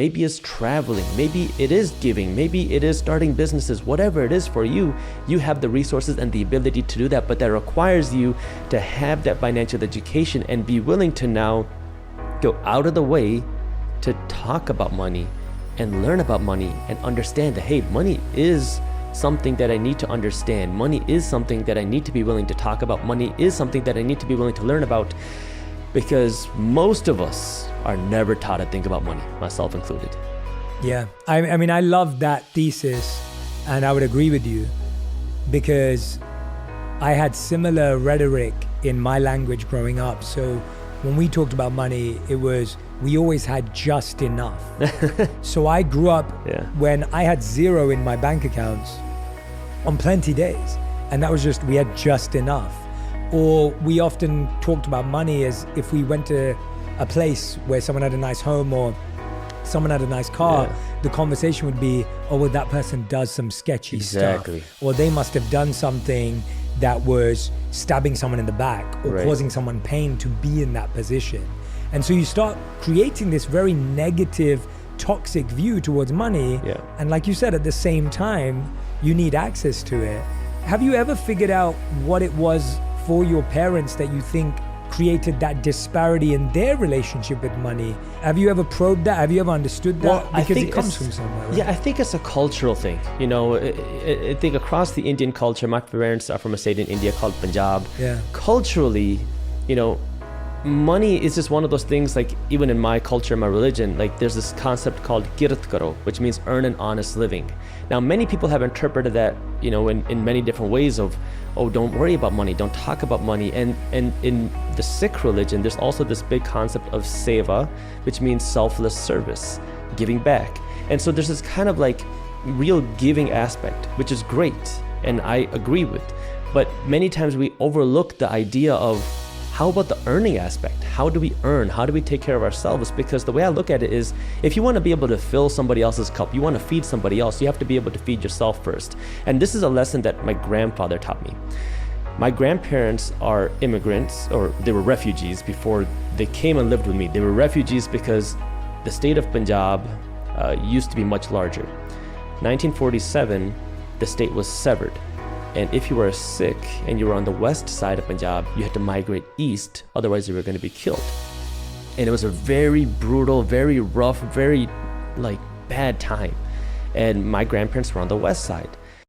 Maybe it's traveling, maybe it is giving, maybe it is starting businesses, whatever it is for you, you have the resources and the ability to do that, but that requires you to have that financial education and be willing to now go out of the way to talk about money and learn about money and understand that, hey, money is something that I need to understand. Money is something that I need to be willing to talk about. Money is something that I need to be willing to learn about, because most of us are never taught to think about money, myself included. Yeah, I mean, I love that thesis, and I would agree with you, because I had similar rhetoric in my language growing up. So when we talked about money, it was, we always had just enough. So I grew up when I had zero in my bank accounts on plenty days. And that was just, we had just enough. Or we often talked about money as if we went to a place where someone had a nice home or someone had a nice car, the conversation would be, oh, well, that person does some sketchy stuff. Or they must have done something that was stabbing someone in the back or causing someone pain to be in that position. And so you start creating this very negative, toxic view towards money. And like you said, at the same time, you need access to it. Have you ever figured out what it was for your parents that you think created that disparity in their relationship with money? Have you ever probed that? Have you ever understood that? Well, because it comes from somewhere, right? Yeah, I think it's a cultural thing. You know, I think across the Indian culture, my parents are from a state in India called Punjab. Culturally, you know, money is just one of those things, like even in my culture, my religion, like there's this concept called kirat karo, which means earn an honest living. Now, many people have interpreted that, you know, in many different ways of, oh, don't worry about money, don't talk about money. And in the Sikh religion, there's also this big concept of seva, which means selfless service, giving back. And so there's this kind of like real giving aspect, which is great, and I agree with. But many times we overlook the idea of, how about the earning aspect? How do we earn? How do we take care of ourselves? Because the way I look at it is, if you want to be able to fill somebody else's cup, you want to feed somebody else, you have to be able to feed yourself first. And this is a lesson that my grandfather taught me. My grandparents are immigrants, or they were refugees before they came and lived with me. They were refugees because the state of Punjab used to be much larger. 1947, the state was severed. And if you were a Sikh and you were on the west side of Punjab, you had to migrate east, otherwise you were going to be killed. And it was a very brutal, very rough, very like bad time. And my grandparents were on the west side.